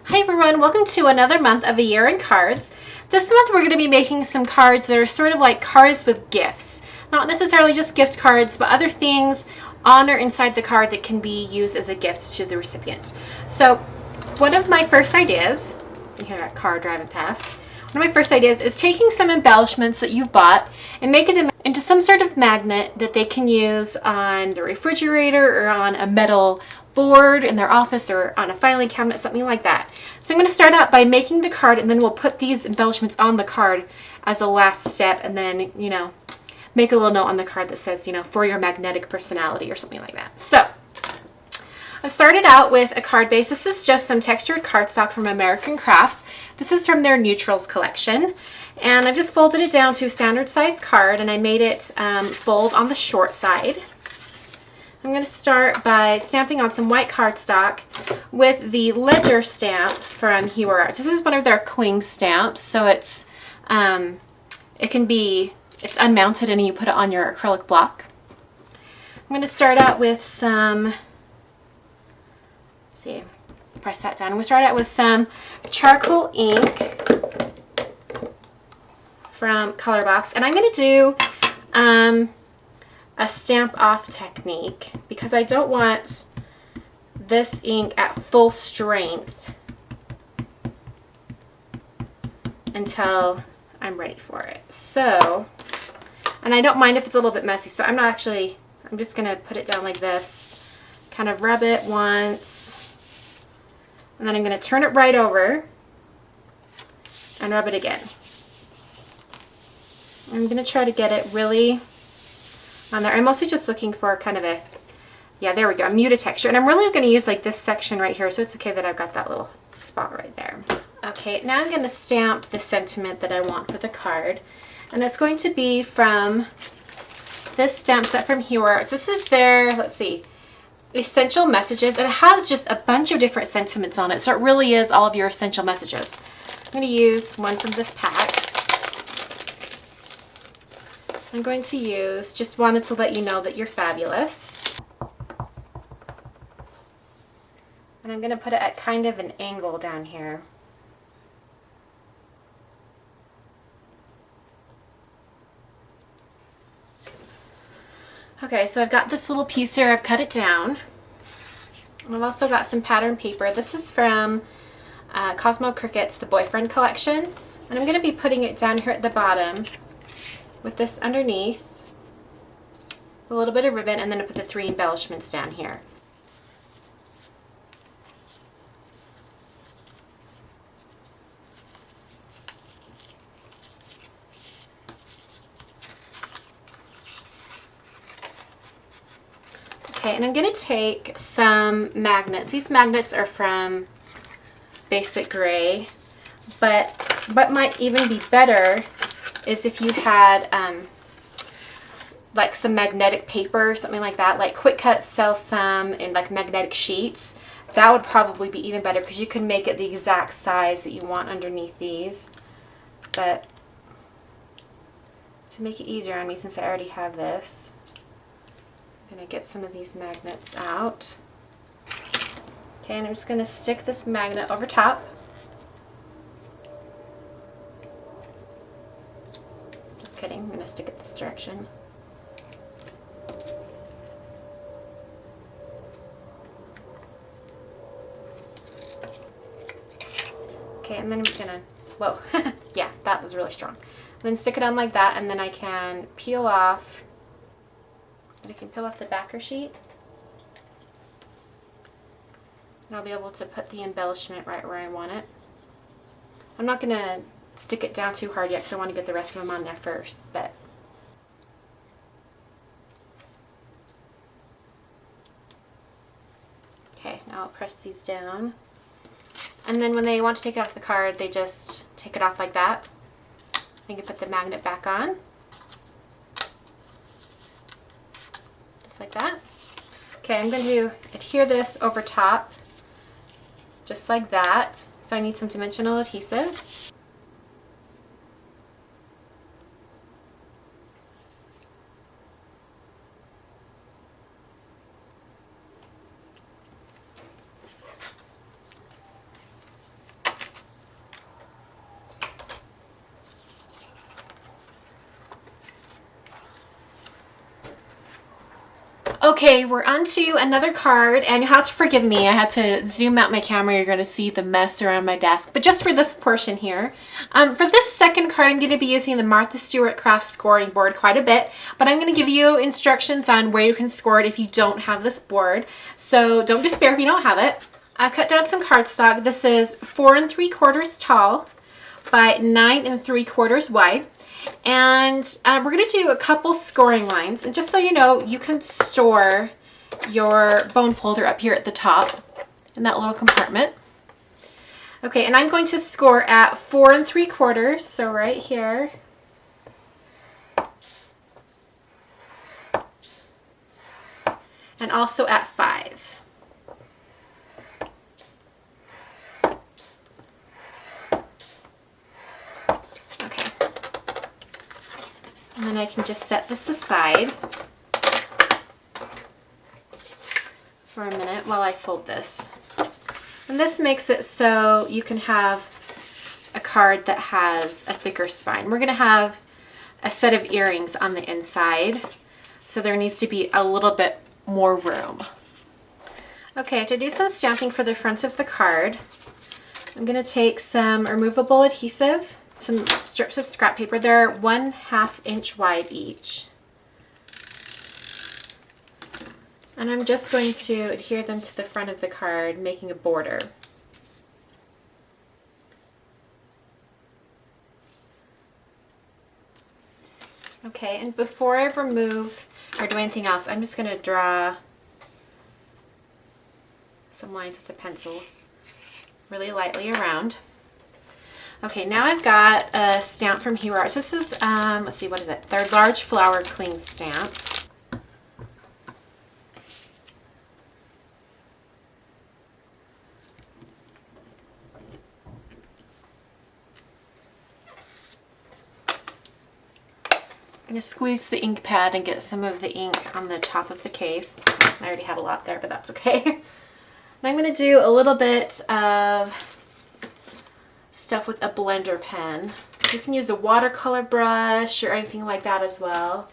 Hi everyone, welcome to another month of A Year in Cards. This month we're going to be making some cards that are sort of like cards with gifts. Not necessarily just gift cards, but other things on or inside the card that can be used as a gift to the recipient. So one of my first ideas, you hear that car driving past, one of my first ideas is taking some embellishments that you've bought and making them into some sort of magnet that they can use on the refrigerator or on a metal board in their office or on a filing cabinet, something like that. So I'm going to start out by making the card, and then we'll put these embellishments on the card as a last step, and then, make a little note on the card that says, for your magnetic personality or something like that. So I've started out with a card base. This is just some textured cardstock from American Crafts. This is from their Neutrals collection. And I just folded it down to a standard size card, and I made it fold on the short side. I'm going to start by stamping on some white cardstock with the Ledger stamp from Hero Arts. This is one of their cling stamps, so it's it's unmounted and you put it on your acrylic block. I'm going to start out with some, press that down. I'm going to start out with some charcoal ink from Colorbox, and I'm going to do a stamp off technique because I don't want this ink at full strength until I'm ready for it. So, and I don't mind if it's a little bit messy, so I'm just going to put it down like this, kind of rub it once, and then I'm going to turn it right over and rub it again. I'm going to try to get it really on there. I'm mostly just looking for kind of there we go, a muted texture. And I'm really going to use like this section right here, so it's okay that I've got that little spot right there. Okay, now I'm going to stamp the sentiment that I want for the card. And it's going to be from this stamp set from Hero Arts. This is their, essential messages. And it has just a bunch of different sentiments on it. So it really is all of your essential messages. I'm going to use one from this pack. I'm going to use, just wanted to let you know that you're fabulous. And I'm going to put it at kind of an angle down here. Okay, so I've got this little piece here, I've cut it down. And I've also got some pattern paper. This is from Cosmo Cricket's The Boyfriend Collection. And I'm going to be putting it down here at the bottom with this underneath, a little bit of ribbon, and then I put the 3 embellishments down here. Okay, and I'm going to take some magnets. These magnets are from Basic Gray, but what might even be better is if you had like some magnetic paper or something like that. Like Quick Cuts sells some in like magnetic sheets. That would probably be even better because you can make it the exact size that you want underneath these. But to make it easier on me, since I already have this, I'm going to get some of these magnets out. Okay, and I'm just going to stick this magnet over top. I'm going to stick it this direction. Okay, and then I'm just going to, whoa, yeah, that was really strong. Then stick it on like that, and then I can peel off, the backer sheet. And I'll be able to put the embellishment right where I want it. I'm not going to stick it down too hard yet because I want to get the rest of them on there first. But okay, now I'll press these down. And then when they want to take it off the card, they just take it off like that. You can put the magnet back on. Just like that. Okay, I'm going to adhere this over top, just like that. So I need some dimensional adhesive. Okay, we're on to another card, and you have to forgive me. I had to zoom out my camera. You're going to see the mess around my desk, but just for this portion here. For this second card, I'm going to be using the Martha Stewart Craft scoring board quite a bit, but I'm going to give you instructions on where you can score it if you don't have this board. So don't despair if you don't have it. I cut down some cardstock. This is 4 3/4 tall by 9 3/4 wide. And we're going to do a couple scoring lines. And just so you know, you can store your bone folder up here at the top in that little compartment. Okay, and I'm going to score at 4 3/4, so right here. And also at 5. Okay. And then I can just set this aside for a minute while I fold this. And this makes it so you can have a card that has a thicker spine. We're going to have a set of earrings on the inside, so there needs to be a little bit more room. Okay, to do some stamping for the front of the card, I'm going to take some removable adhesive, some strips of scrap paper. They're 1/2 inch wide each. And I'm just going to adhere them to the front of the card, making a border. Okay, and before I remove or do anything else, I'm just going to draw some lines with a pencil really lightly around. Okay, now I've got a stamp from Hero Arts. This is, let's see, what is it? Their large flower cling stamp. I'm going to squeeze the ink pad and get some of the ink on the top of the case. I already have a lot there, but that's okay. And I'm going to do a little bit of stuff with a blender pen. You can use a watercolor brush or anything like that as well.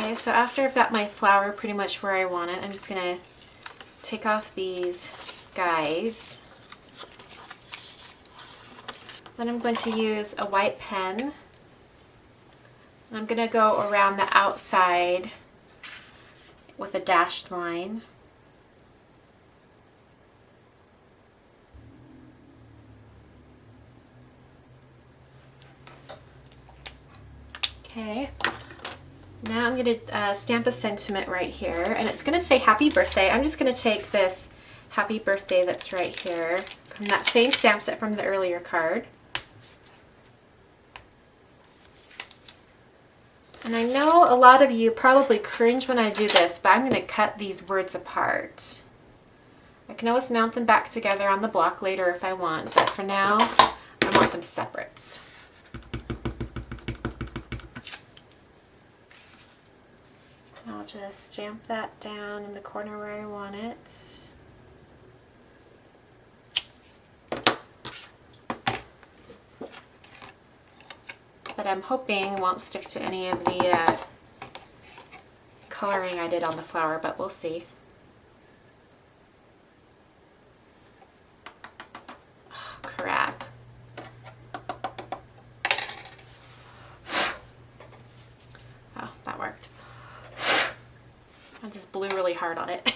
Okay, so after I've got my flower pretty much where I want it, I'm just going to take off these guides. Then I'm going to use a white pen. I'm going to go around the outside with a dashed line. Okay. Now I'm going to stamp a sentiment right here, and it's going to say happy birthday. I'm just going to take this happy birthday that's right here from that same stamp set from the earlier card. And I know a lot of you probably cringe when I do this, but I'm going to cut these words apart. I can always mount them back together on the block later if I want, but for now I want them separate. I'll just stamp that down in the corner where I want it. But I'm hoping won't stick to any of the coloring I did on the flower, but we'll see. Oh, crap. Oh, that worked. I just blew really hard on it.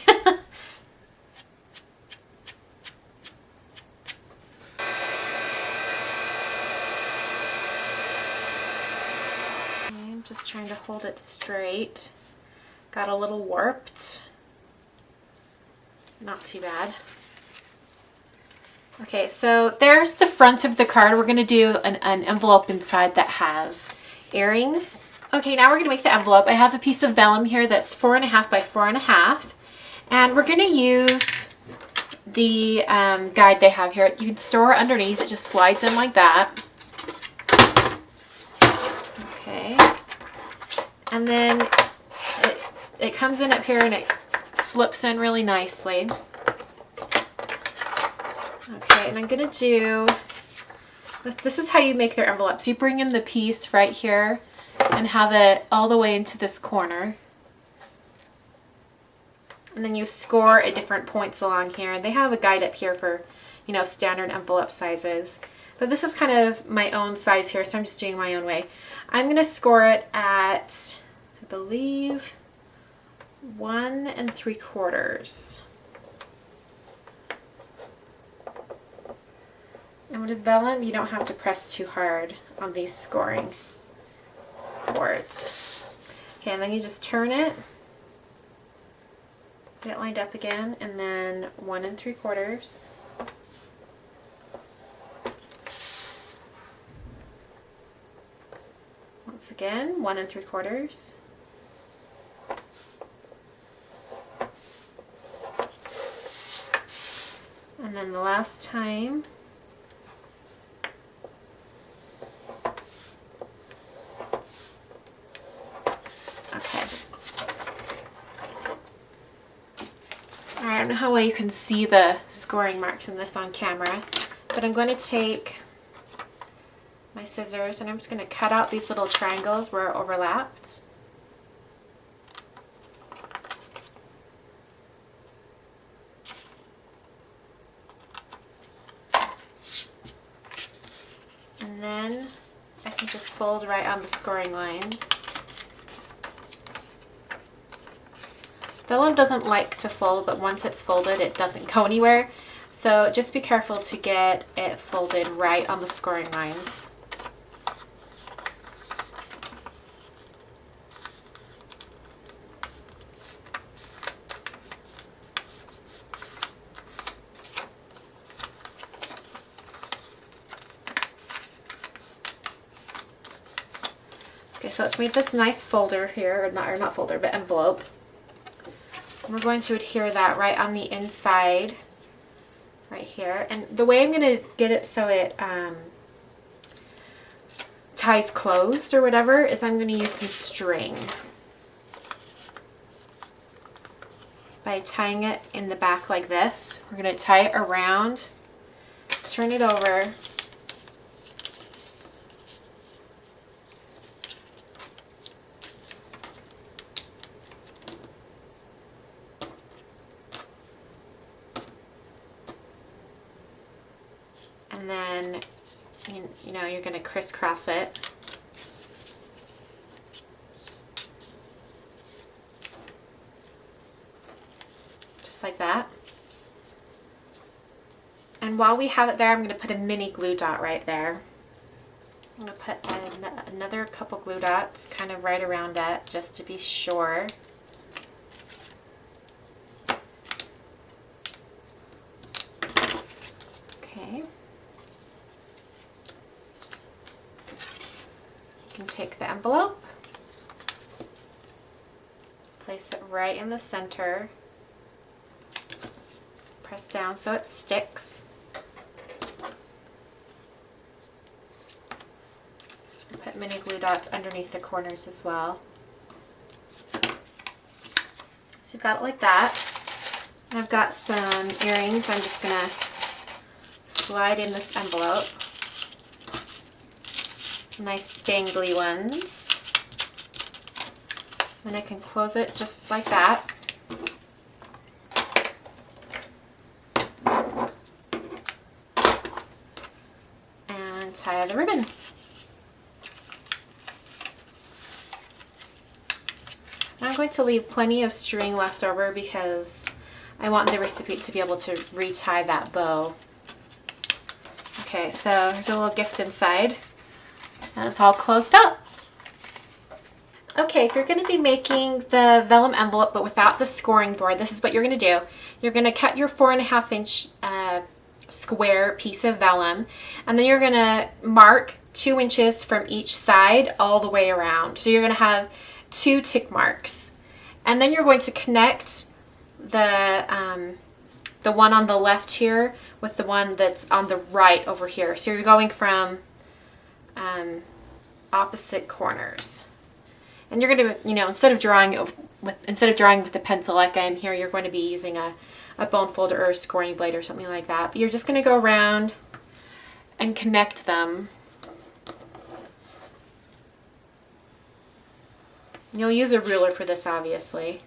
trying to hold it straight. Got a little warped. Not too bad. Okay, so there's the front of the card. We're going to do an envelope inside that has earrings. Okay, now we're going to make the envelope. I have a piece of vellum here that's 4.5 by 4.5. And we're going to use the guide they have here. You can store it underneath. It just slides in like that. Okay. And then it comes in up here and it slips in really nicely. Okay, and I'm going to do, this is how you make their envelopes. You bring in the piece right here and have it all the way into this corner. And then you score at different points along here. And they have a guide up here for, you know, standard envelope sizes. But this is kind of my own size here, so I'm just doing my own way. I'm going to score it at, I believe, 1 3/4. And with vellum, you don't have to press too hard on these scoring boards. Okay, and then you just turn it, get it lined up again, and then 1 3/4. Once again, 1 3/4. And then the last time, I don't know how well you can see the scoring marks in this on camera, but I'm going to take my scissors and I'm just going to cut out these little triangles where it overlapped. And then I can just fold right on the scoring lines. Vellum doesn't like to fold, but once it's folded, it doesn't go anywhere. So just be careful to get it folded right on the scoring lines. Okay, so it's made this nice folder here, or not folder, but envelope. We're going to adhere that right on the inside, right here. And the way I'm going to get it so it ties closed or whatever is I'm going to use some string. By tying it in the back like this, we're going to tie it around, turn it over, and then, you know, you're going to crisscross it. Just like that. And while we have it there, I'm going to put a mini glue dot right there. I'm going to put another couple glue dots kind of right around it just to be sure. Okay. You can take the envelope, place it right in the center, press down so it sticks, and put mini glue dots underneath the corners as well. So you've got it like that. I've got some earrings I'm just going to slide in this envelope. Nice dangly ones. Then I can close it just like that. And tie the ribbon. I'm going to leave plenty of string left over because I want the recipient to be able to retie that bow. Okay, so here's a little gift inside. And it's all closed up. Okay, if you're going to be making the vellum envelope but without the scoring board, this is what you're going to do. You're going to cut your 4.5-inch square piece of vellum, and then you're going to mark 2 inches from each side all the way around. So you're going to have 2 tick marks. And then you're going to connect the one on the left here with the one that's on the right over here. So you're going from opposite corners. And you're going to, instead of drawing with the pencil like I am here, you're going to be using a bone folder or a scoring blade or something like that. But you're just going to go around and connect them. You'll use a ruler for this, obviously.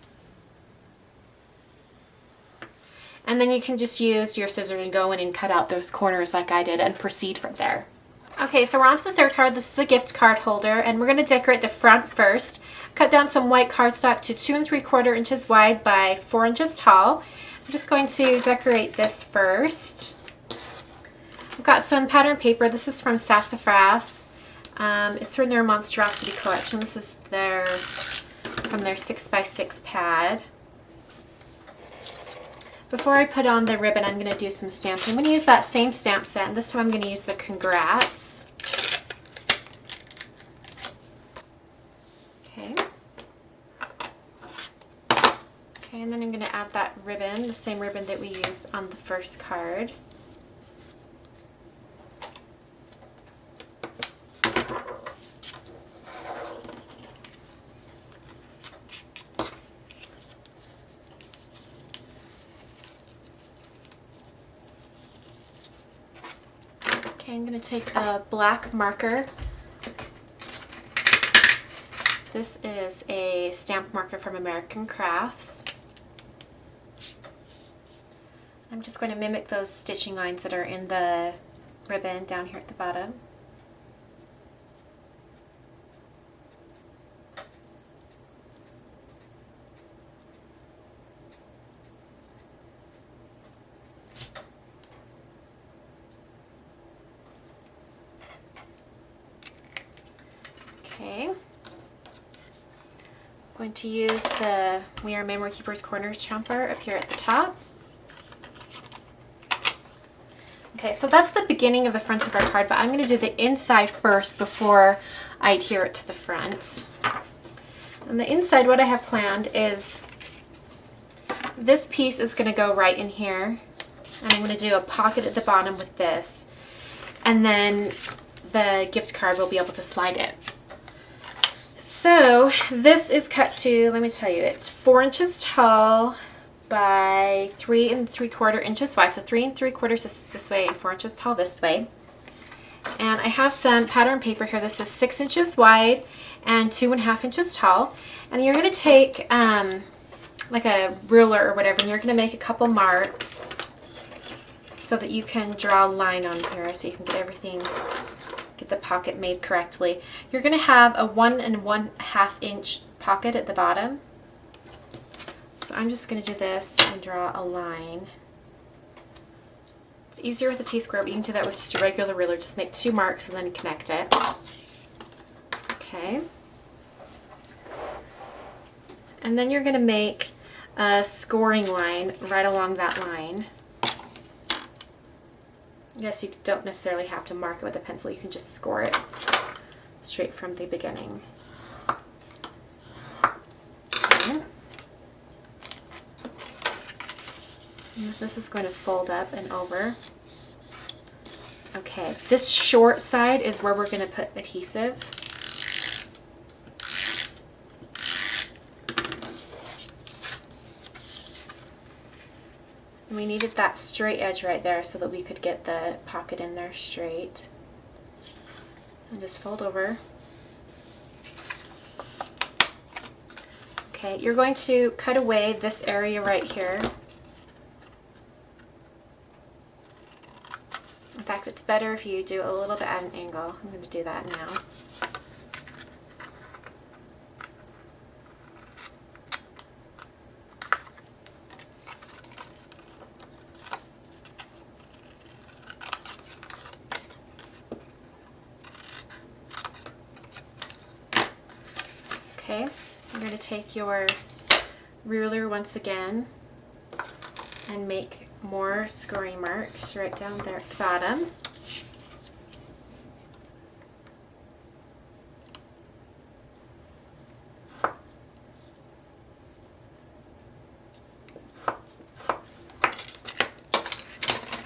And then you can just use your scissors and go in and cut out those corners like I did and proceed from there. Okay, so we're on to the third card. This is a gift card holder, and we're going to decorate the front first. Cut down some white cardstock to 2 3/4 inches wide by 4 inches tall. I'm just going to decorate this first. I've got some pattern paper. This is from Sassafras. It's from their Monstrosity collection. This is from their 6x6 pad. Before I put on the ribbon, I'm going to do some stamping. I'm going to use that same stamp set, and this time I'm going to use the Congrats. Okay. Okay, and then I'm going to add that ribbon, the same ribbon that we used on the first card. Okay, I'm going to take a black marker. This is a stamp marker from American Crafts. I'm just going to mimic those stitching lines that are in the ribbon down here at the bottom. Okay. I'm going to use the We Are Memory Keepers corner chomper up here at the top. Okay, so that's the beginning of the front of our card, but I'm going to do the inside first before I adhere it to the front. On the inside, what I have planned is this piece is going to go right in here, and I'm going to do a pocket at the bottom with this, and then the gift card will be able to slide it. So this is cut to, let me tell you, it's 4 inches tall by 3 3/4 inches wide. So 3 3/4 this way and 4 inches tall this way. And I have some pattern paper here. This is 6 inches wide and 2.5 inches tall. And you're going to take like a ruler or whatever, and you're going to make a couple marks so that you can draw a line on here so you can get the pocket made correctly. You're going to have a 1 1/2 inch pocket at the bottom. So I'm just going to do this and draw a line. It's easier with a T-square, but you can do that with just a regular ruler. Just make 2 marks and then connect it. Okay. And then you're going to make a scoring line right along that line. Yes, you don't necessarily have to mark it with a pencil. You can just score it straight from the beginning. Okay. And this is going to fold up and over. Okay, this short side is where we're going to put adhesive. And we needed that straight edge right there so that we could get the pocket in there straight. And just fold over. Okay, you're going to cut away this area right here. In fact, it's better if you do a little bit at an angle. I'm going to do that now. Okay, take your ruler once again and make more scoring marks right down there at the bottom.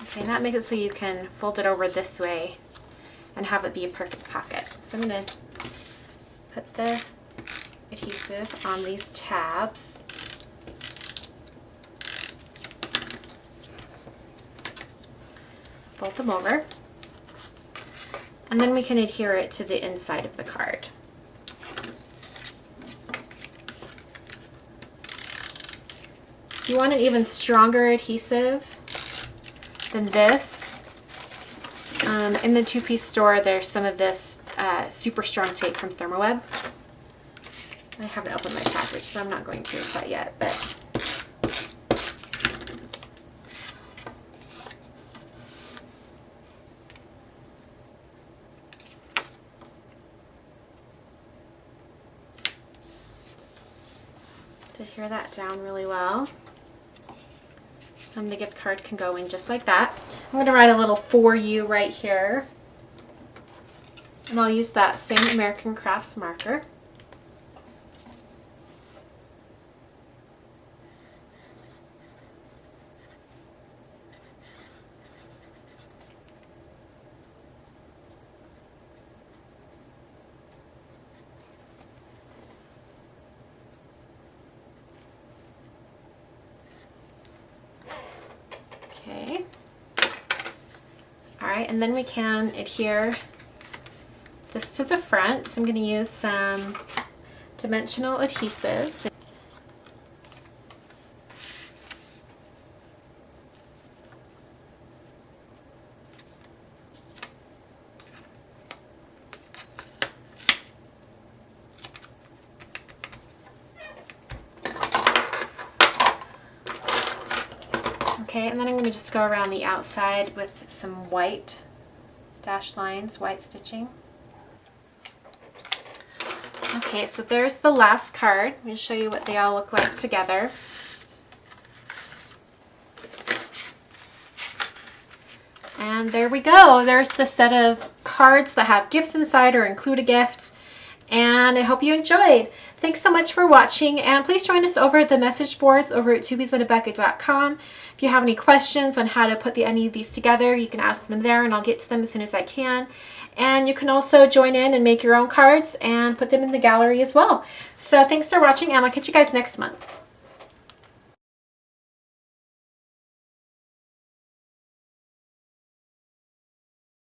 Okay, and that makes it so you can fold it over this way and have it be a perfect pocket. So I'm going to put the adhesive on these tabs. Fold them over, and then we can adhere it to the inside of the card. If you want an even stronger adhesive than this, in the two-piece store there's some of this super strong tape from Thermoweb. I haven't opened my package, so I'm not going to use that yet, but to adhere that down really well. And the gift card can go in just like that. I'm going to write a little "for you" right here. And I'll use that same American Crafts marker. Okay. All right, and then we can adhere this to the front. So I'm going to use some dimensional adhesives. Okay, and then I'm going to just go around the outside with some white dashed lines, white stitching. Okay, so there's the last card. I'm going to show you what they all look like together. And there we go. There's the set of cards that have gifts inside or include a gift. And I hope you enjoyed. Thanks so much for watching, and please join us over at the message boards over at tobiesandabecca.com. If you have any questions on how to put any of these together, you can ask them there and I'll get to them as soon as I can. And you can also join in and make your own cards and put them in the gallery as well. So thanks for watching, and I'll catch you guys next month.